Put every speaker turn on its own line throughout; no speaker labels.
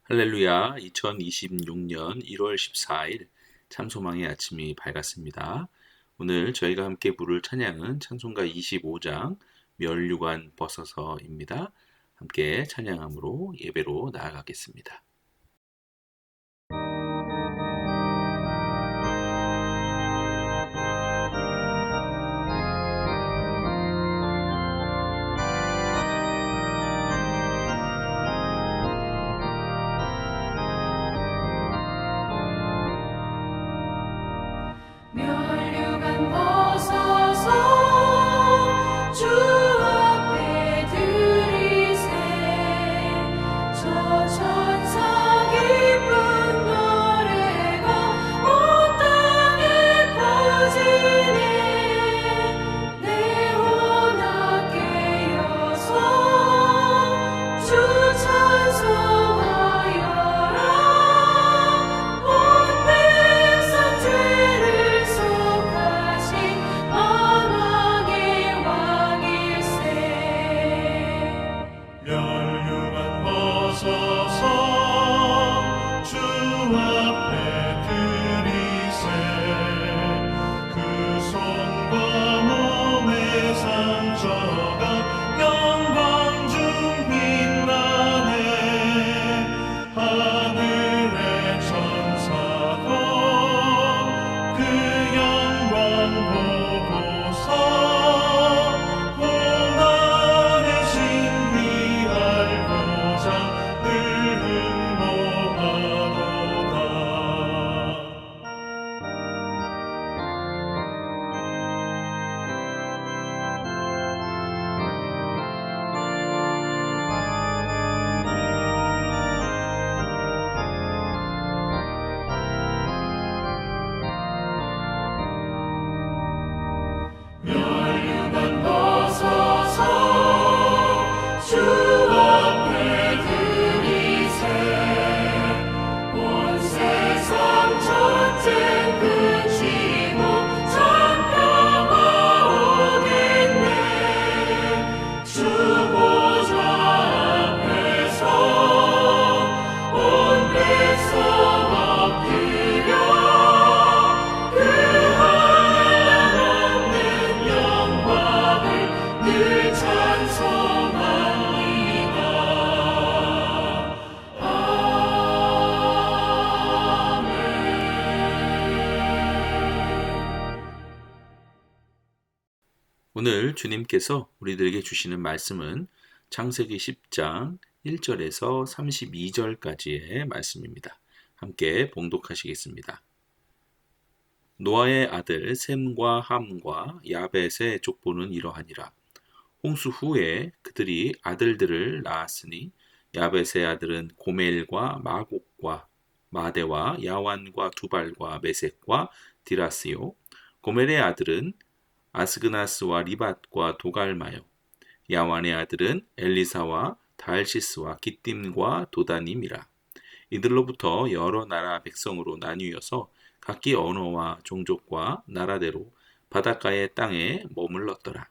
할렐루야, 2026년 1월 14일 참소망의 아침이 밝았습니다. 오늘 저희가 함께 부를 찬양은 찬송가 25장 멸류관 벗어서입니다. 함께 찬양함으로 예배로 나아가겠습니다.
멸류관 벗어서 주 앞에 들이세 저 천사 기쁜 노래가 온 땅에 퍼지네 내 혼악 깨어서 주 찬송하여라 온 백성 죄를 속하신 만왕의 왕일세
멸류관 벗어서 주 앞에 들이세 그 손과 몸의 상처가 영광 중 빛나네 하늘의 천사도 그 영광 보고서 고난의 신비할고자 늘 흥모하도다.
멸류관 벗어서 주 앞에 들이세 온 세상 전쟁 그치고 찬평화 오겠네 주 보좌 앞에서 온 백성 엎드려 그 한량없는 영광을 늘 찬송합니다. 아멘.
오늘 주님께서 우리들에게 주시는 말씀은 창세기 10장 1절에서 32절까지의 말씀입니다. 함께 봉독하시겠습니다. 노아의 아들 셈과 함과 야벳의 족보는 이러하니라. 홍수 후에 그들이 아들들을 낳았으니 야벳의 아들은 고멜과 마곡과 마대와 야완과 두발과 메섹과 디라스요. 고멜의 아들은 아스그나스와 리밧과 도갈마요. 야완의 아들은 엘리사와 달시스와 기띔과 도다님이라. 이들로부터 여러 나라 백성으로 나뉘어서 각기 언어와 종족과 나라대로 바닷가의 땅에 머물렀더라.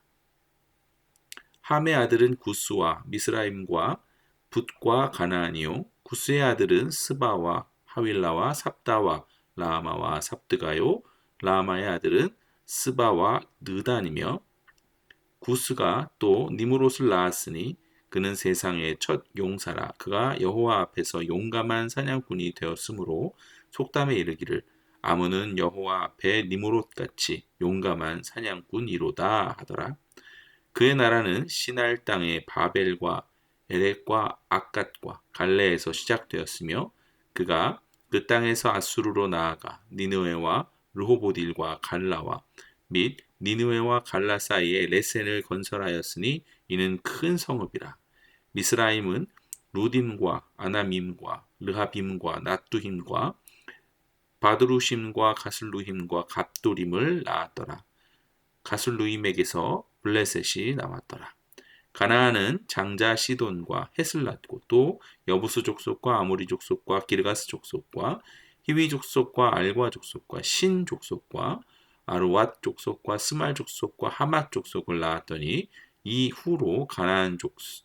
함의 아들은 구스와 미스라임과 붓과 가나안이요. 구스의 아들은 스바와 하윌라와 삽다와 라마와 삽드가요. 라마의 아들은 스바와 느단이며 구스가 또 니무롯을 낳았으니 그는 세상의 첫 용사라. 그가 여호와 앞에서 용감한 사냥꾼이 되었으므로 속담에 이르기를 아문은 여호와 앞에 니무롯같이 용감한 사냥꾼이로다 하더라. 그의 나라는 시날 땅의 바벨과 에렉과 악갓과 갈레에서 시작되었으며 그가 그 땅에서 아수르로 나아가 니느웨와 르호보딜과 갈라와 및 니느웨와 갈라 사이에 레센을 건설하였으니 이는 큰 성읍이라. 미스라임은 루딤과 아나밈과 르하빔과 낫두힘과 바드루심과 가슬루힘과 갑도림을 낳았더라. 가슬루임에게서 블레셋이 나왔더라. 가나안은 장자 시돈과 헷을 낳고 또 여부스 족속과 아모리 족속과 기르가스 족속과 히위 족속과 알과 족속과 신 족속과 아르왓 족속과 스말 족속과 하맛 족속을 낳았더니 이후로 가나안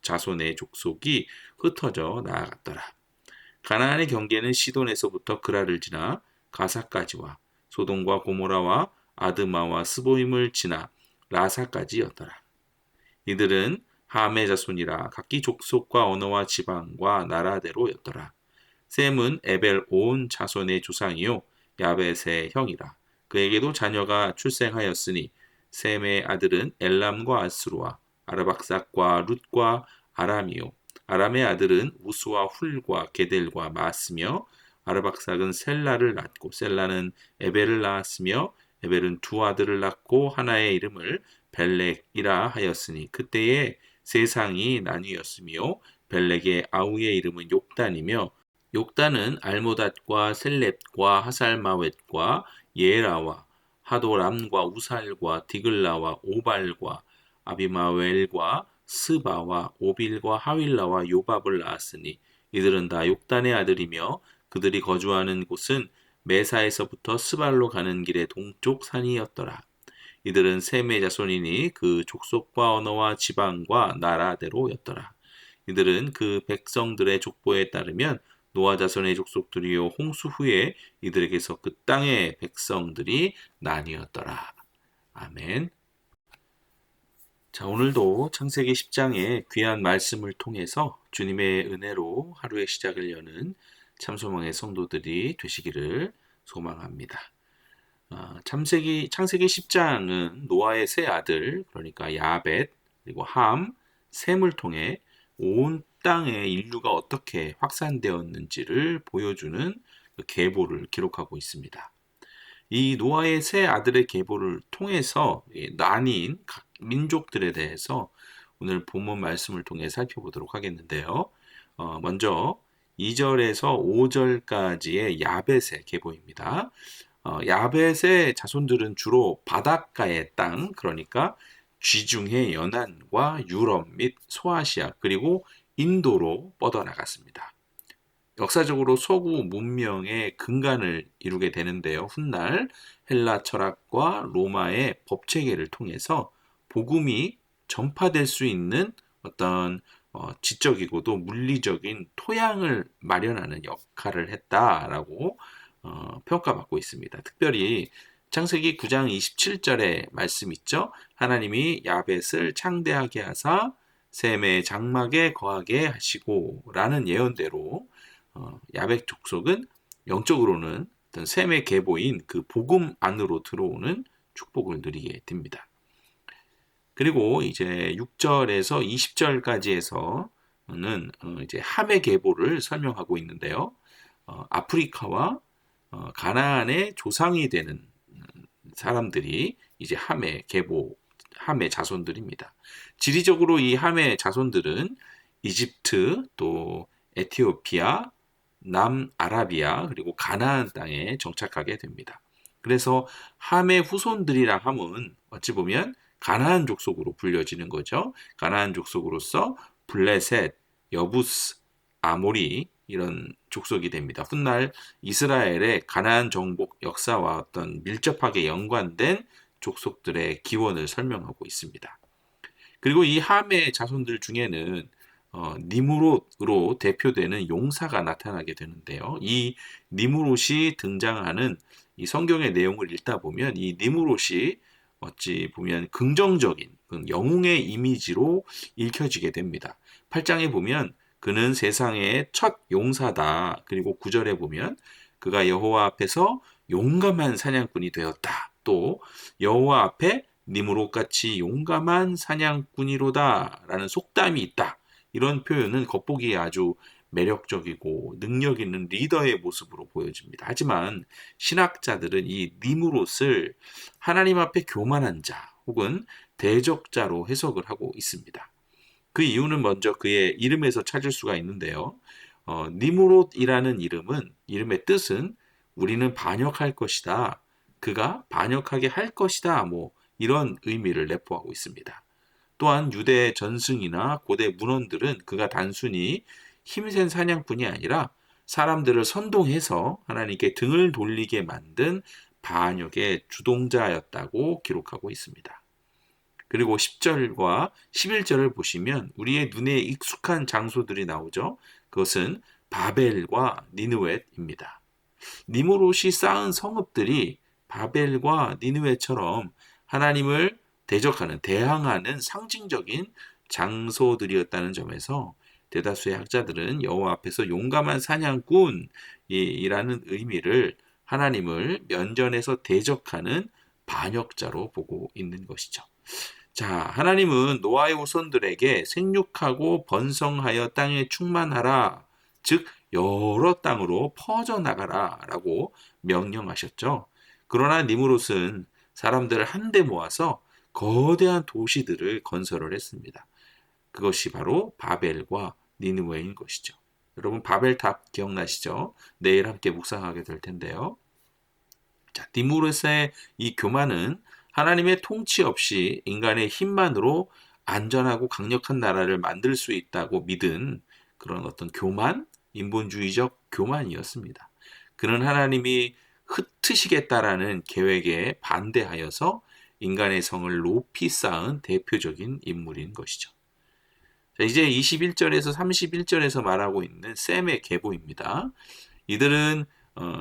자손의 족속이 흩어져 나아갔더라. 가나안의 경계는 시돈에서부터 그라를 지나 가사까지와 소돔과 고모라와 아드마와 스보임을 지나 라사까지였더라. 이들은 함의 자손이라 각기 족속과 언어와 지방과 나라대로였더라. 셈은 에벨 온 자손의 조상이요 야벳의 형이라. 그에게도 자녀가 출생하였으니 셈의 아들은 엘람과 아스루와 아르박삭과 룻과 아람이요 아람의 아들은 우스와 훌과 게델과 마스며 아르박삭은 셀라를 낳고 셀라는 에벨을 낳았으며 에벨은 두 아들을 낳고 하나의 이름을 벨렉이라 하였으니 그때에 세상이 나뉘었으며 벨렉의 아우의 이름은 욕단이며 욕단은 알모닷과 셀렙과 하살마웻과 예라와 하도람과 우살과 디글라와 오발과 아비마웰과 스바와 오빌과 하윌라와 요밥을 낳았으니 이들은 다 욕단의 아들이며 그들이 거주하는 곳은 메사에서부터 스발로 가는 길의 동쪽 산이었더라. 이들은 셈의 자손이니 그 족속과 언어와 지방과 나라대로였더라. 이들은 그 백성들의 족보에 따르면 노아 자손의 족속들이요 홍수 후에 이들에게서 그 땅의 백성들이 나뉘었더라. 아멘. 자, 오늘도 창세기 10장의 귀한 말씀을 통해서 주님의 은혜로 하루의 시작을 여는 참소망의 성도들이 되시기를 소망합니다. 창세기 10장은 노아의 세 아들, 그러니까 야벳, 그리고 함, 셈을 통해 온 땅의 인류가 어떻게 확산되었는지를 보여주는 그 계보를 기록하고 있습니다. 이 노아의 세 아들의 계보를 통해서 나뉜 각 민족들에 대해서 오늘 본문 말씀을 통해 살펴보도록 하겠는데요. 먼저 2절에서 5절까지의 야벳의 계보입니다. 야벳의 자손들은 주로 바닷가의 땅, 그러니까 지중해 연안과 유럽 및 소아시아 그리고 인도로 뻗어나갔습니다. 역사적으로 서구 문명의 근간을 이루게 되는데요. 훗날 헬라 철학과 로마의 법체계를 통해서 복음이 전파될 수 있는 어떤 지적이고도 물리적인 토양을 마련하는 역할을 했다라고 평가받고 있습니다. 특별히 창세기 9장 27절에 말씀 있죠. 하나님이 야벳을 창대하게 하사 셈의 장막에 거하게 하시고 라는 예언대로 야벳 족속은 영적으로는 어떤 셈의 계보인 그 복음 안으로 들어오는 축복을 누리게 됩니다. 그리고 이제 6절에서 20절까지에서는 이제 함의 계보를 설명하고 있는데요. 아프리카와 가나안의 조상이 되는 사람들이 이제 함의 계보, 함의 자손들입니다. 지리적으로 이 함의 자손들은 이집트, 또 에티오피아, 남아라비아, 그리고 가나안 땅에 정착하게 됩니다. 그래서 함의 후손들이라 함은 어찌 보면 가나안 족속으로 불려지는 거죠. 가나안 족속으로서 블레셋, 여부스, 아모리 이런 족속이 됩니다. 훗날 이스라엘의 가나안 정복 역사와 어떤 밀접하게 연관된 족속들의 기원을 설명하고 있습니다. 그리고 이 함의 자손들 중에는 니무롯으로 대표되는 용사가 나타나게 되는데요. 이 니무롯이 등장하는 이 성경의 내용을 읽다 보면 이 니무롯이 어찌 보면 긍정적인 영웅의 이미지로 읽혀지게 됩니다. 8장에 보면 그는 세상의 첫 용사다. 그리고 9절에 보면 그가 여호와 앞에서 용감한 사냥꾼이 되었다. 또 여호와 앞에 니무롯같이 용감한 사냥꾼이로다 라는 속담이 있다. 이런 표현은 겉보기에 아주 매력적이고 능력 있는 리더의 모습으로 보여집니다. 하지만 신학자들은 이 니무롯을 하나님 앞에 교만한 자 혹은 대적자로 해석을 하고 있습니다. 그 이유는 먼저 그의 이름에서 찾을 수가 있는데요. 니무롯이라는 이름의 뜻은 우리는 반역할 것이다. 그가 반역하게 할 것이다. 이런 의미를 내포하고 있습니다. 또한 유대 전승이나 고대 문헌들은 그가 단순히 힘센 사냥꾼이 아니라 사람들을 선동해서 하나님께 등을 돌리게 만든 반역의 주동자였다고 기록하고 있습니다. 그리고 10절과 11절을 보시면 우리의 눈에 익숙한 장소들이 나오죠. 그것은 바벨과 니느웨입니다. 니무롯이 쌓은 성읍들이 바벨과 니느웨처럼 하나님을 대적하는, 대항하는 상징적인 장소들이었다는 점에서 대다수의 학자들은 여호와 앞에서 용감한 사냥꾼이라는 의미를 하나님을 면전에서 대적하는 반역자로 보고 있는 것이죠. 자, 하나님은 노아의 후손들에게 생육하고 번성하여 땅에 충만하라, 즉 여러 땅으로 퍼져나가라 라고 명령하셨죠. 그러나 니무롯은 사람들을 한데 모아서 거대한 도시들을 건설을 했습니다. 그것이 바로 바벨과 니느웨인 것이죠. 여러분, 바벨탑 기억나시죠? 내일 함께 묵상하게 될 텐데요. 자, 니무롯의 이 교만은 하나님의 통치 없이 인간의 힘만으로 안전하고 강력한 나라를 만들 수 있다고 믿은 그런 어떤 교만, 인본주의적 교만이었습니다. 그는 하나님이 흩으시겠다라는 계획에 반대하여서 인간의 성을 높이 쌓은 대표적인 인물인 것이죠. 자, 이제 21절에서 31절에서 말하고 있는 셈의 계보입니다. 이들은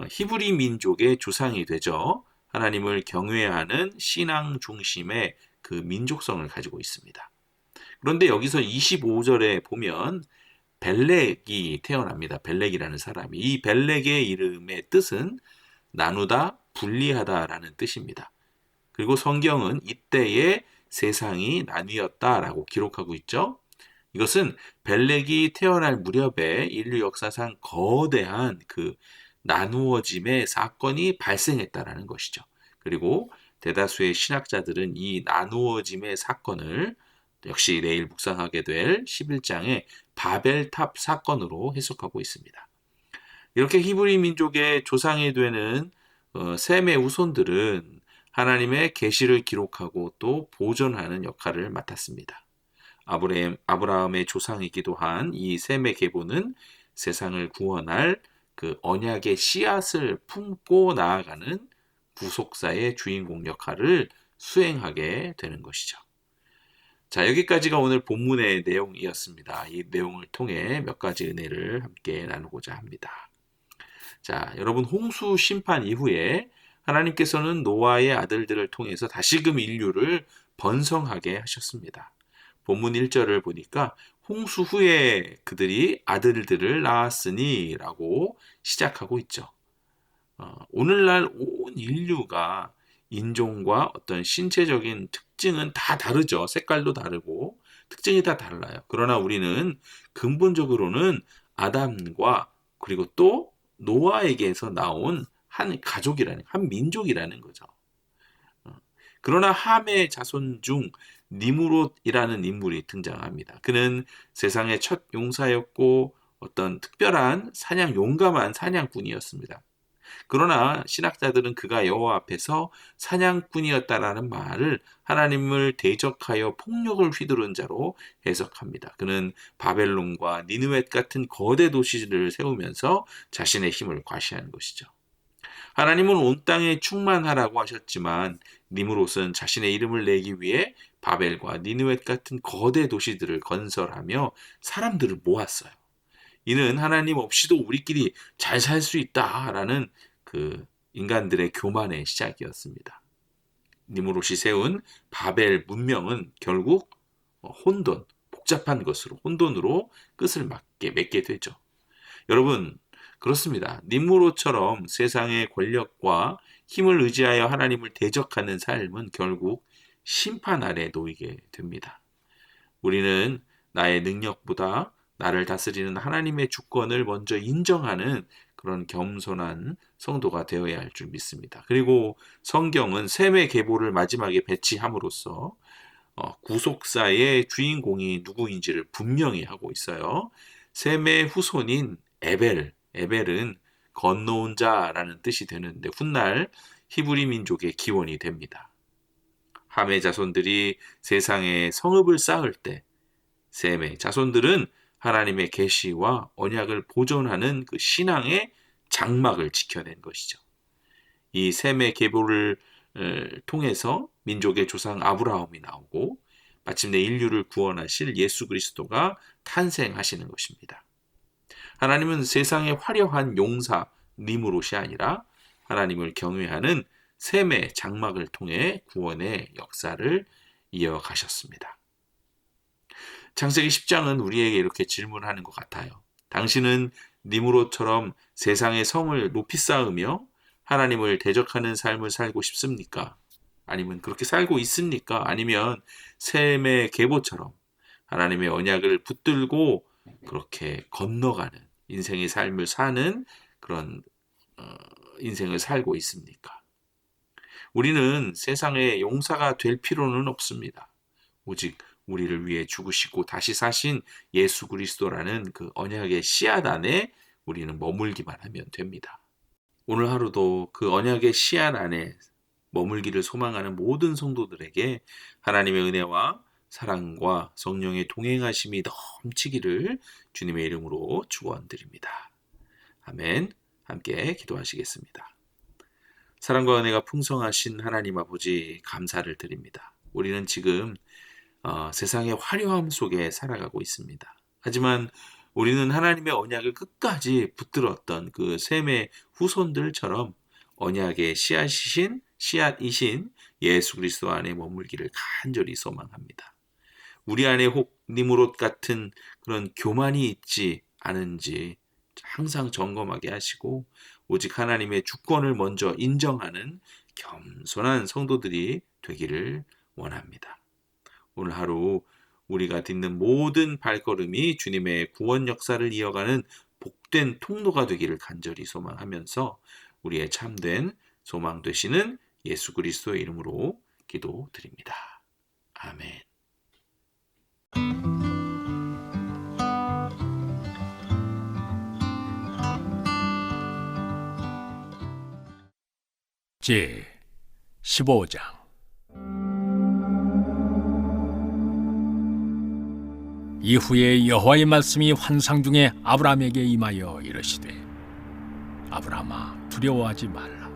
히브리 민족의 조상이 되죠. 하나님을 경외하는 신앙 중심의 그 민족성을 가지고 있습니다. 그런데 여기서 25절에 보면 벨렉이 태어납니다. 벨렉이라는 사람이. 이 벨렉의 이름의 뜻은 나누다, 분리하다라는 뜻입니다. 그리고 성경은 이때에 세상이 나뉘었다라고 기록하고 있죠. 이것은 벨렉이 태어날 무렵에 인류 역사상 거대한 그 나누어짐의 사건이 발생했다라는 것이죠. 그리고 대다수의 신학자들은 이 나누어짐의 사건을 역시 내일 묵상하게 될 11장의 바벨탑 사건으로 해석하고 있습니다. 이렇게 히브리 민족의 조상이 되는 셈의 후손들은 하나님의 계시를 기록하고 또 보존하는 역할을 맡았습니다. 아브라함의 조상이기도 한 이 셈의 계보는 세상을 구원할 그 언약의 씨앗을 품고 나아가는 구속사의 주인공 역할을 수행하게 되는 것이죠. 자, 여기까지가 오늘 본문의 내용이었습니다. 이 내용을 통해 몇 가지 은혜를 함께 나누고자 합니다. 자, 여러분, 홍수 심판 이후에 하나님께서는 노아의 아들들을 통해서 다시금 인류를 번성하게 하셨습니다. 본문 1절을 보니까 홍수 후에 그들이 아들들을 낳았으니 라고 시작하고 있죠. 오늘날 온 인류가 인종과 어떤 신체적인 특징은 다 다르죠. 색깔도 다르고 특징이 다 달라요. 그러나 우리는 근본적으로는 아담과 그리고 또 노아에게서 나온 한 가족이라는, 한 민족이라는 거죠. 그러나 함의 자손 중 니무롯이라는 인물이 등장합니다. 그는 세상의 첫 용사였고 어떤 특별한 용감한 사냥꾼이었습니다. 그러나 신학자들은 그가 여호와 앞에서 사냥꾼이었다라는 말을 하나님을 대적하여 폭력을 휘두른 자로 해석합니다. 그는 바벨론과 니느웨 같은 거대 도시를 세우면서 자신의 힘을 과시한 것이죠. 하나님은 온 땅에 충만하라고 하셨지만 니무롯은 자신의 이름을 내기 위해 바벨과 니느웨 같은 거대 도시들을 건설하며 사람들을 모았어요. 이는 하나님 없이도 우리끼리 잘 살 수 있다라는 그 인간들의 교만의 시작이었습니다. 니무롯이 세운 바벨 문명은 결국 복잡한 것으로, 혼돈으로 끝을 맺게 되죠. 여러분, 그렇습니다. 니무롯처럼 세상의 권력과 힘을 의지하여 하나님을 대적하는 삶은 결국 심판 아래 놓이게 됩니다. 우리는 나의 능력보다 나를 다스리는 하나님의 주권을 먼저 인정하는 그런 겸손한 성도가 되어야 할 줄 믿습니다. 그리고 성경은 셈의 계보를 마지막에 배치함으로써 구속사의 주인공이 누구인지를 분명히 하고 있어요. 셈의 후손인 에벨은 건너온 자라는 뜻이 되는데 훗날 히브리 민족의 기원이 됩니다. 함의 자손들이 세상에 성읍을 쌓을 때 셈의 자손들은 하나님의 계시와 언약을 보존하는 그 신앙의 장막을 지켜낸 것이죠. 이 셈의 계보를 통해서 민족의 조상 아브라함이 나오고 마침내 인류를 구원하실 예수 그리스도가 탄생하시는 것입니다. 하나님은 세상의 화려한 용사 니무롯이 아니라 하나님을 경외하는 셈의 장막을 통해 구원의 역사를 이어가셨습니다. 창세기 10장은 우리에게 이렇게 질문하는 것 같아요. 당신은 니무롯처럼 세상의 성을 높이 쌓으며 하나님을 대적하는 삶을 살고 싶습니까? 아니면 그렇게 살고 있습니까? 아니면 셈의 계보처럼 하나님의 언약을 붙들고 그렇게 건너가는 인생의 삶을 사는 그런 인생을 살고 있습니까? 우리는 세상의 용사가 될 필요는 없습니다. 오직 우리를 위해 죽으시고 다시 사신 예수 그리스도라는 그 언약의 씨앗 안에 우리는 머물기만 하면 됩니다. 오늘 하루도 그 언약의 씨앗 안에 머물기를 소망하는 모든 성도들에게 하나님의 은혜와 사랑과 성령의 동행하심이 넘치기를 주님의 이름으로 축원드립니다. 아멘. 함께 기도하시겠습니다. 사랑과 은혜가 풍성하신 하나님 아버지 감사를 드립니다. 우리는 지금 세상의 화려함 속에 살아가고 있습니다. 하지만 우리는 하나님의 언약을 끝까지 붙들었던 그 셈의 후손들처럼 언약의 씨앗이신 예수 그리스도 안에 머물기를 간절히 소망합니다. 우리 안에 혹 니무롯 같은 그런 교만이 있지 않은지 항상 점검하게 하시고 오직 하나님의 주권을 먼저 인정하는 겸손한 성도들이 되기를 원합니다. 오늘 하루 우리가 딛는 모든 발걸음이 주님의 구원 역사를 이어가는 복된 통로가 되기를 간절히 소망하면서 우리의 참된 소망 되시는 예수 그리스도의 이름으로 기도드립니다. 아멘.
제 15장 이후에 여호와의 말씀이 환상 중에 아브라함에게 임하여 이르시되 아브라함아 두려워하지 말라.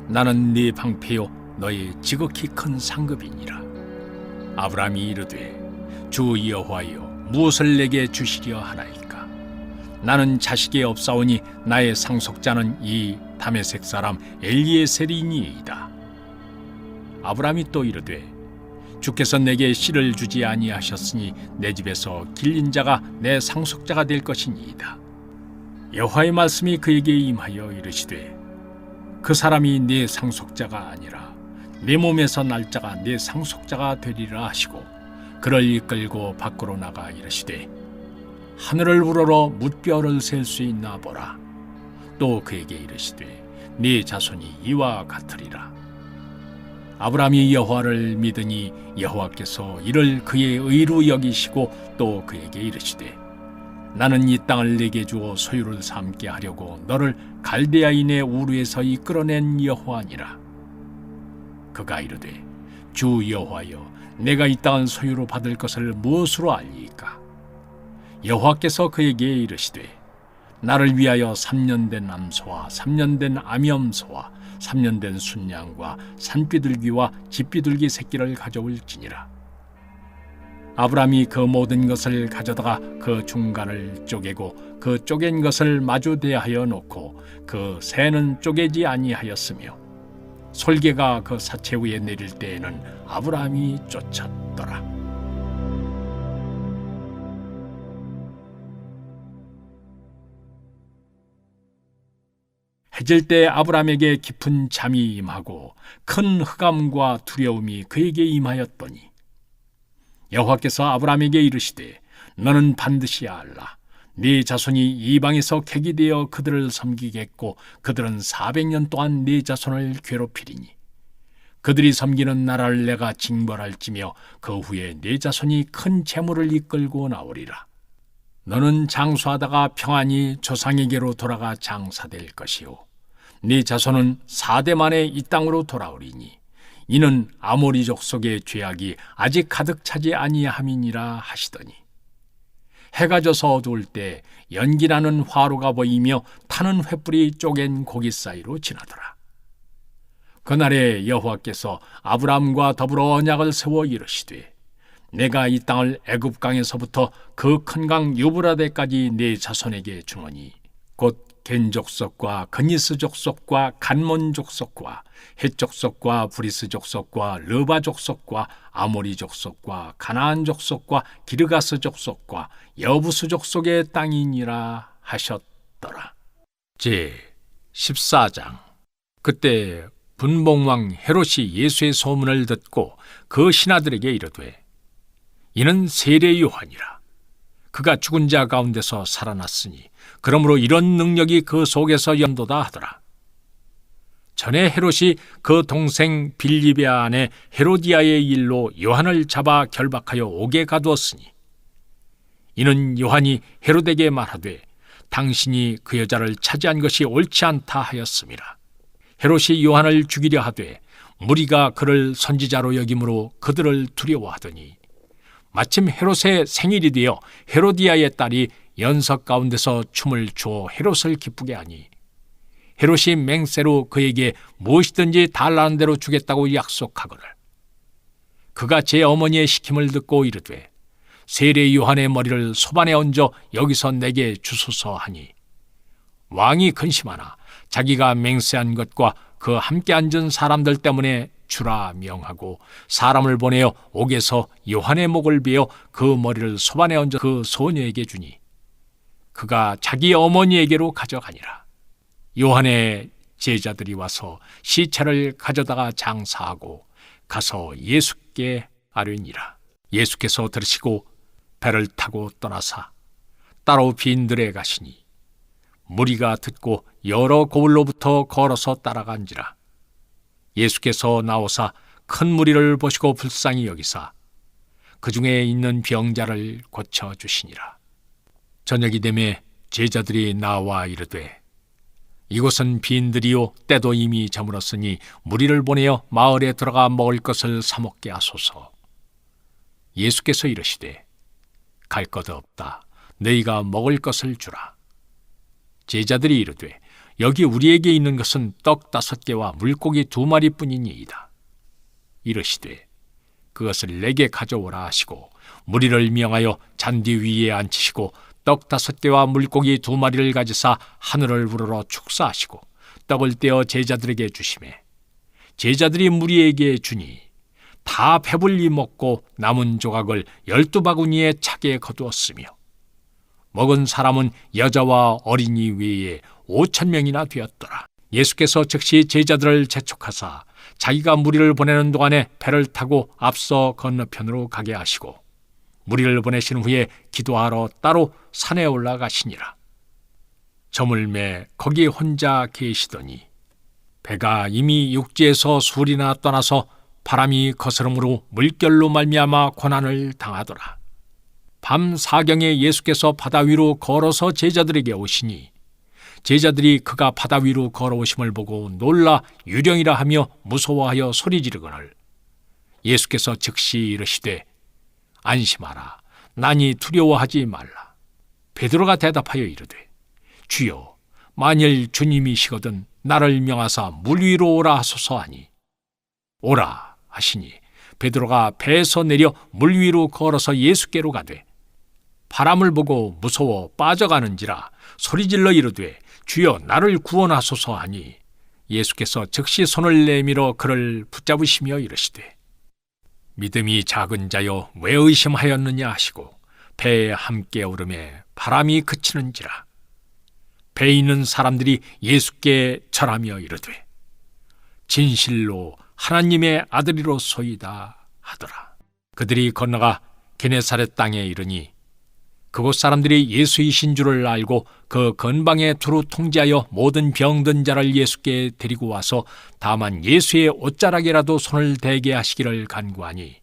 나는 네 방패요 너의 지극히 큰 상급이니라. 아브라함이 이르되 주 여호와여 무엇을 내게 주시려 하나이까? 나는 자식이 없사오니 나의 상속자는 이 다메섹 사람 엘리에셀이니이다. 아브라함이 또 이르되 주께서 내게 씨를 주지 아니하셨으니 내 집에서 길린 자가 내 상속자가 될 것이니이다. 여호와의 말씀이 그에게 임하여 이르시되 그 사람이 네 상속자가 아니라 네 몸에서 날 자가 네 상속자가 되리라 하시고 그를 이끌고 밖으로 나가 이르시되 하늘을 우러러 뭇별을 셀 수 있나 보라. 또 그에게 이르시되 네 자손이 이와 같으리라. 아브라함이 여호와를 믿으니 여호와께서 이를 그의 의로 여기시고 또 그에게 이르시되 나는 이 땅을 내게 주어 소유를 삼게 하려고 너를 갈대아인의 우르에서 이끌어낸 여호와니라. 그가 이르되 주 여호와여 내가 이 땅을 소유로 받을 것을 무엇으로 알리이까? 여호와께서 그에게 이르시되 나를 위하여 3년 된 암소와 3년 된 암염소와 3년 된 순양과 산비둘기와 집비둘기 새끼를 가져올지니라. 아브라함이 그 모든 것을 가져다가 그 중간을 쪼개고 그 쪼갠 것을 마주 대하여 놓고 그 새는 쪼개지 아니하였으며 솔개가 그 사체 위에 내릴 때에는 아브라함이 쫓았더라. 해질 때 아브라함에게 깊은 잠이 임하고 큰 흑암과 두려움이 그에게 임하였더니 여호와께서 아브라함에게 이르시되 너는 반드시 알라. 네 자손이 이방에서 객이 되어 그들을 섬기겠고 그들은 400년 동안 네 자손을 괴롭히리니 그들이 섬기는 나라를 내가 징벌할지며 그 후에 네 자손이 큰 재물을 이끌고 나오리라. 너는 장수하다가 평안히 조상에게로 돌아가 장사될 것이요 네 자손은 4대 만에 이 땅으로 돌아오리니 이는 아모리 족속의 죄악이 아직 가득 차지 아니함이니라 하시더니 해가 져서 어두울 때 연기나는 화로가 보이며 타는 횃불이 쪼갠 고기 사이로 지나더라. 그날에 여호와께서 아브라함과 더불어 언약을 세워 이르시되 내가 이 땅을 애굽 강에서부터 그 큰 강 유브라데까지 네 자손에게 주노니 곧 겐 족속과 그니스 족속과 간몬 족속과 헷 족속과 브리스 족속과 르바 족속과 아모리 족속과 가나안 족속과 기르가스 족속과 여부스 족속의 땅이니라 하셨더라. 제 14장. 그때 분봉왕 헤롯이 예수의 소문을 듣고 그 신하들에게 이르되 이는 세례 요한이라. 그가 죽은 자 가운데서 살아났으니 그러므로 이런 능력이 그 속에서 연도다 하더라. 전에 헤롯이 그 동생 빌립의 아내 헤로디아의 일로 요한을 잡아 결박하여 옥에 가두었으니 이는 요한이 헤롯에게 말하되 당신이 그 여자를 차지한 것이 옳지 않다 하였음이라. 헤롯이 요한을 죽이려 하되 무리가 그를 선지자로 여김으로 그들을 두려워하더니 마침 헤롯의 생일이 되어 헤로디아의 딸이 연석 가운데서 춤을 추어 헤롯을 기쁘게 하니 헤롯이 맹세로 그에게 무엇이든지 달라는 대로 주겠다고 약속하거늘 그가 제 어머니의 시킴을 듣고 이르되 세례 요한의 머리를 소반에 얹어 여기서 내게 주소서 하니 왕이 근심하나 자기가 맹세한 것과 그 함께 앉은 사람들 때문에 주라 명하고 사람을 보내어 옥에서 요한의 목을 베어 그 머리를 소반에 얹어 그 소녀에게 주니 그가 자기 어머니에게로 가져가니라. 요한의 제자들이 와서 시체를 가져다가 장사하고 가서 예수께 아뢰니라. 예수께서 들으시고 배를 타고 떠나사 따로 빈들에 가시니 무리가 듣고 여러 고을로부터 걸어서 따라간지라. 예수께서 나오사 큰 무리를 보시고 불쌍히 여기사 그 중에 있는 병자를 고쳐주시니라. 저녁이 되매 제자들이 나와 이르되 이곳은 빈들이요 때도 이미 저물었으니 무리를 보내어 마을에 들어가 먹을 것을 사 먹게 하소서. 예수께서 이르시되 갈 것 없다. 너희가 먹을 것을 주라. 제자들이 이르되 여기 우리에게 있는 것은 떡 5개와 물고기 2마리뿐이니이다. 이르시되 그것을 내게 가져오라 하시고 무리를 명하여 잔디 위에 앉히시고 떡 5개와 물고기 2마리를 가지사 하늘을 우러러 축사하시고 떡을 떼어 제자들에게 주시매 제자들이 무리에게 주니 다 배불리 먹고 남은 조각을 12바구니에 차게 거두었으며 먹은 사람은 여자와 어린이 외에 5,000명이나 되었더라. 예수께서 즉시 제자들을 재촉하사 자기가 무리를 보내는 동안에 배를 타고 앞서 건너편으로 가게 하시고 무리를 보내신 후에 기도하러 따로 산에 올라가시니라. 저물매 거기 혼자 계시더니 배가 이미 육지에서 수리나 떠나서 바람이 거스름으로 물결로 말미암아 고난을 당하더라. 밤 사경에 예수께서 바다 위로 걸어서 제자들에게 오시니 제자들이 그가 바다 위로 걸어오심을 보고 놀라 유령이라 하며 무서워하여 소리 지르거늘 예수께서 즉시 이르시되 안심하라. 나니 두려워하지 말라. 베드로가 대답하여 이르되 주여 만일 주님이시거든 나를 명하사 물 위로 오라 하소서 하니 오라 하시니 베드로가 배에서 내려 물 위로 걸어서 예수께로 가되 바람을 보고 무서워 빠져가는지라 소리질러 이르되 주여 나를 구원하소서 하니 예수께서 즉시 손을 내밀어 그를 붙잡으시며 이르시되 믿음이 작은 자여 왜 의심하였느냐 하시고 배에 함께 오르매 바람이 그치는지라. 배에 있는 사람들이 예수께 절하며 이르되 진실로 하나님의 아들이로소이다 하더라. 그들이 건너가 게네사렛 땅에 이르니 그곳 사람들이 예수이신 줄을 알고 그 근방에 두루 통제하여 모든 병든 자를 예수께 데리고 와서 다만 예수의 옷자락이라도 손을 대게 하시기를 간구하니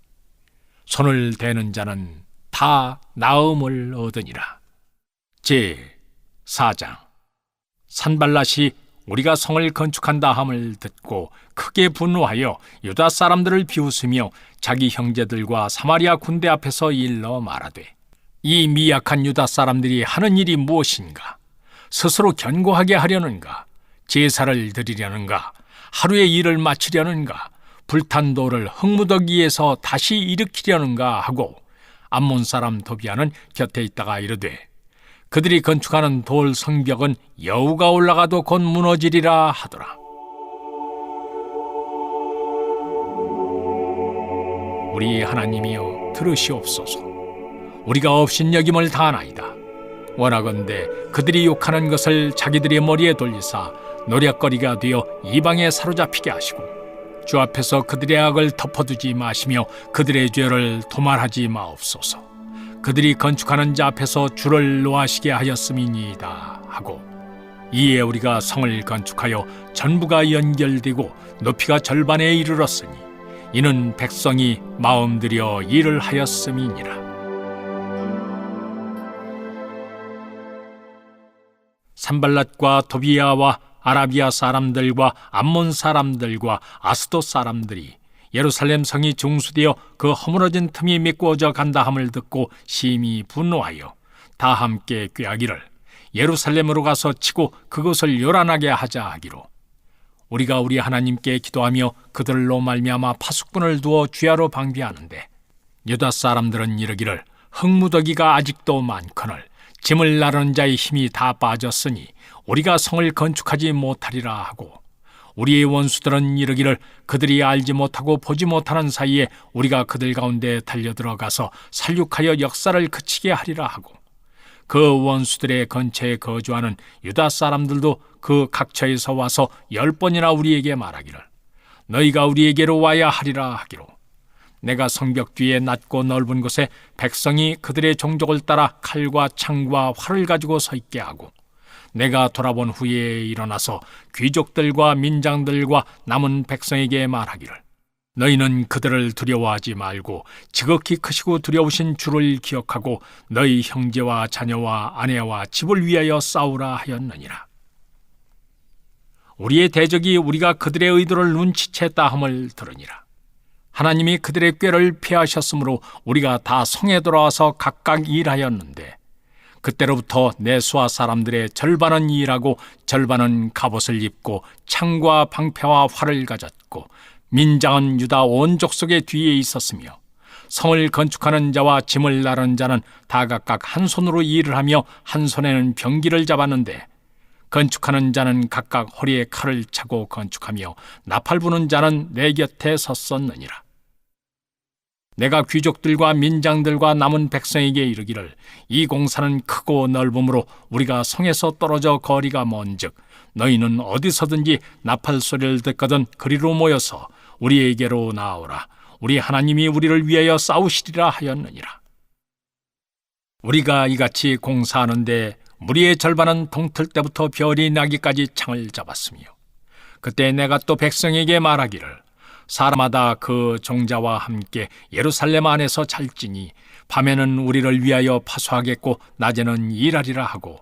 손을 대는 자는 다 나음을 얻으니라. 제 4장. 산발랏이 우리가 성을 건축한다 함을 듣고 크게 분노하여 유다 사람들을 비웃으며 자기 형제들과 사마리아 군대 앞에서 일러 말하되 이 미약한 유다 사람들이 하는 일이 무엇인가? 스스로 견고하게 하려는가? 제사를 드리려는가? 하루의 일을 마치려는가? 불탄 돌을 흙무더기에서 다시 일으키려는가 하고 암몬 사람 도비아는 곁에 있다가 이르되 그들이 건축하는 돌 성벽은 여우가 올라가도 곧 무너지리라 하더라. 우리 하나님이여 들으시옵소서. 우리가 업신여김을 다하나이다. 원하건대 그들이 욕하는 것을 자기들의 머리에 돌리사 노략거리가 되어 이방에 사로잡히게 하시고 주 앞에서 그들의 악을 덮어두지 마시며 그들의 죄를 도말하지 마옵소서. 그들이 건축하는 자 앞에서 주를 노하시게 하였음이니이다 하고 이에 우리가 성을 건축하여 전부가 연결되고 높이가 절반에 이르렀으니 이는 백성이 마음 들여 일을 하였음이니라. 산발랏과 도비아와 아라비아 사람들과 암몬 사람들과 아스돗 사람들이 예루살렘 성이 중수되어 그 허물어진 틈이 메꾸어져 간다 함을 듣고 심히 분노하여 다 함께 꾀하기를 예루살렘으로 가서 치고 그것을 요란하게 하자 하기로 우리가 우리 하나님께 기도하며 그들로 말미암아 파수꾼을 두어 주야로 방비하는데 유다 사람들은 이르기를 흙무더기가 아직도 많거늘 짐을 나르는 자의 힘이 다 빠졌으니 우리가 성을 건축하지 못하리라 하고 우리의 원수들은 이르기를 그들이 알지 못하고 보지 못하는 사이에 우리가 그들 가운데 달려들어가서 살육하여 역사를 그치게 하리라 하고 그 원수들의 근처에 거주하는 유다 사람들도 그 각처에서 와서 10번이나 우리에게 말하기를 너희가 우리에게로 와야 하리라 하기로 내가 성벽 뒤에 낮고 넓은 곳에 백성이 그들의 종족을 따라 칼과 창과 활을 가지고 서 있게 하고 내가 돌아본 후에 일어나서 귀족들과 민장들과 남은 백성에게 말하기를 너희는 그들을 두려워하지 말고 지극히 크시고 두려우신 주를 기억하고 너희 형제와 자녀와 아내와 집을 위하여 싸우라 하였느니라. 우리의 대적이 우리가 그들의 의도를 눈치챘다 함을 들으니라. 하나님이 그들의 꾀를 피하셨으므로 우리가 다 성에 돌아와서 각각 일하였는데 그때로부터 내수아 사람들의 절반은 일하고 절반은 갑옷을 입고 창과 방패와 활을 가졌고 민장은 유다 온 족속의 뒤에 있었으며 성을 건축하는 자와 짐을 나르는 자는 다 각각 한 손으로 일을 하며 한 손에는 병기를 잡았는데 건축하는 자는 각각 허리에 칼을 차고 건축하며 나팔 부는 자는 내 곁에 섰었느니라. 내가 귀족들과 민장들과 남은 백성에게 이르기를 이 공사는 크고 넓음으로 우리가 성에서 떨어져 거리가 먼즉 너희는 어디서든지 나팔 소리를 듣거든 그리로 모여서 우리에게로 나오라. 우리 하나님이 우리를 위하여 싸우시리라 하였느니라. 우리가 이같이 공사하는데 무리의 절반은 동틀 때부터 별이 나기까지 창을 잡았으며 그때 내가 또 백성에게 말하기를 사람마다 그 종자와 함께 예루살렘 안에서 잘지니 밤에는 우리를 위하여 파수하겠고 낮에는 일하리라 하고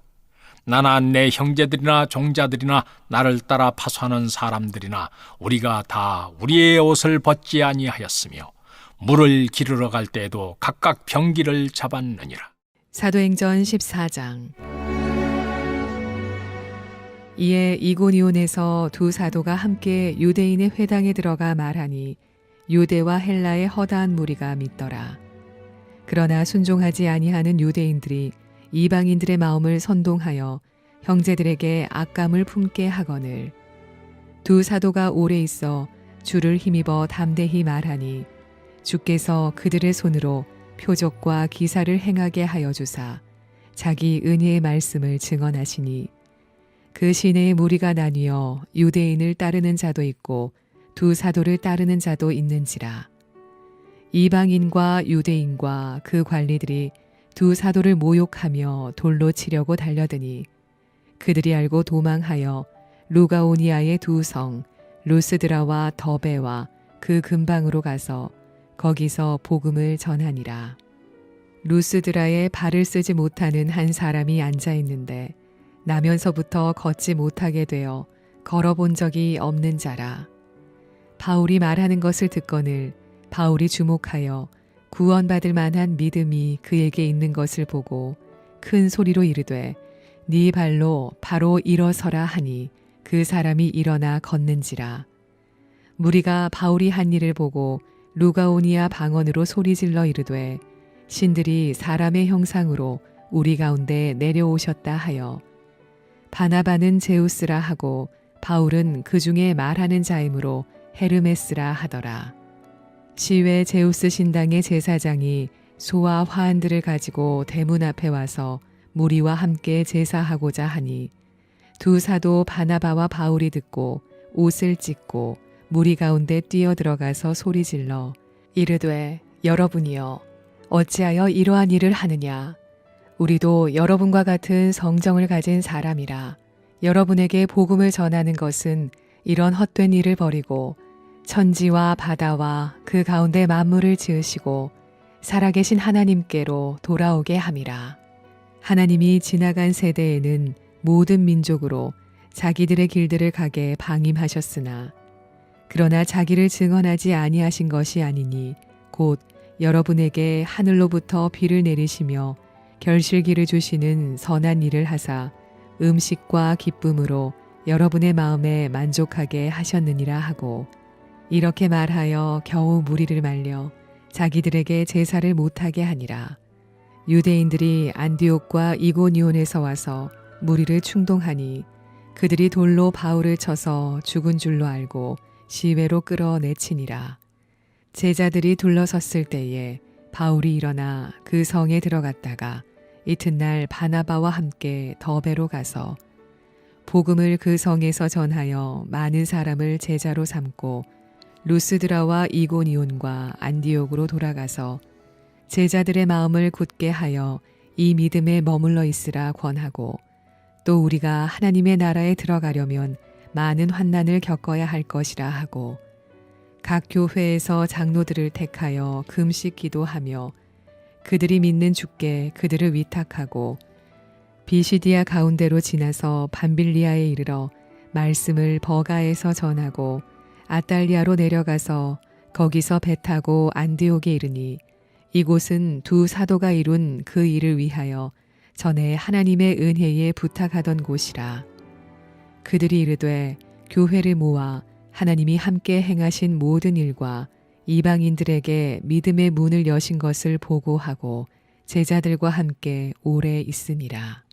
나나 내 형제들이나 종자들이나 나를 따라 파수하는 사람들이나 우리가 다 우리의 옷을 벗지 아니하였으며 물을 기르러 갈 때에도 각각 병기를 잡았느니라.
사도행전 14장. 이에 이고니온에서 두 사도가 함께 유대인의 회당에 들어가 말하니 유대와 헬라의 허다한 무리가 믿더라. 그러나 순종하지 아니하는 유대인들이 이방인들의 마음을 선동하여 형제들에게 악감을 품게 하거늘 두 사도가 오래 있어 주를 힘입어 담대히 말하니 주께서 그들의 손으로 표적과 기사를 행하게 하여 주사 자기 은혜의 말씀을 증언하시니 그 시내의 무리가 나뉘어 유대인을 따르는 자도 있고 두 사도를 따르는 자도 있는지라. 이방인과 유대인과 그 관리들이 두 사도를 모욕하며 돌로 치려고 달려드니 그들이 알고 도망하여 루가오니아의 두 성 루스드라와 더베와 그 근방으로 가서 거기서 복음을 전하니라. 루스드라에 발을 쓰지 못하는 한 사람이 앉아 있는데 나면서부터 걷지 못하게 되어 걸어본 적이 없는 자라. 바울이 말하는 것을 듣거늘 바울이 주목하여 구원받을 만한 믿음이 그에게 있는 것을 보고 큰 소리로 이르되 네 발로 바로 일어서라 하니 그 사람이 일어나 걷는지라. 무리가 바울이 한 일을 보고 루가오니아 방언으로 소리질러 이르되 신들이 사람의 형상으로 우리 가운데 내려오셨다 하여 바나바는 제우스라 하고 바울은 그 중에 말하는 자이므로 헤르메스라 하더라. 시외 제우스 신당의 제사장이 소와 화환들을 가지고 대문 앞에 와서 무리와 함께 제사하고자 하니 두 사도 바나바와 바울이 듣고 옷을 찢고 무리 가운데 뛰어들어가서 소리질러 이르되 여러분이여 어찌하여 이러한 일을 하느냐. 우리도 여러분과 같은 성정을 가진 사람이라. 여러분에게 복음을 전하는 것은 이런 헛된 일을 버리고 천지와 바다와 그 가운데 만물을 지으시고 살아계신 하나님께로 돌아오게 함이라. 하나님이 지나간 세대에는 모든 민족으로 자기들의 길들을 가게 방임하셨으나 그러나 자기를 증언하지 아니하신 것이 아니니 곧 여러분에게 하늘로부터 비를 내리시며 결실기를 주시는 선한 일을 하사 음식과 기쁨으로 여러분의 마음에 만족하게 하셨느니라 하고 이렇게 말하여 겨우 무리를 말려 자기들에게 제사를 못하게 하니라. 유대인들이 안디옥과 이고니온에서 와서 무리를 충동하니 그들이 돌로 바울을 쳐서 죽은 줄로 알고 시외로 끌어내치니라. 제자들이 둘러섰을 때에 바울이 일어나 그 성에 들어갔다가 이튿날 바나바와 함께 더베로 가서 복음을 그 성에서 전하여 많은 사람을 제자로 삼고 루스드라와 이고니온과 안디옥으로 돌아가서 제자들의 마음을 굳게 하여 이 믿음에 머물러 있으라 권하고 또 우리가 하나님의 나라에 들어가려면 많은 환난을 겪어야 할 것이라 하고 각 교회에서 장로들을 택하여 금식 기도하며 그들이 믿는 주께 그들을 위탁하고 비시디아 가운데로 지나서 밤빌리아에 이르러 말씀을 버가에서 전하고 아달리아로 내려가서 거기서 배 타고 안디옥에 이르니 이곳은 두 사도가 이룬 그 일을 위하여 전에 하나님의 은혜에 부탁하던 곳이라. 그들이 이르되 교회를 모아 하나님이 함께 행하신 모든 일과 이방인들에게 믿음의 문을 여신 것을 보고하고 제자들과 함께 오래 있으니라.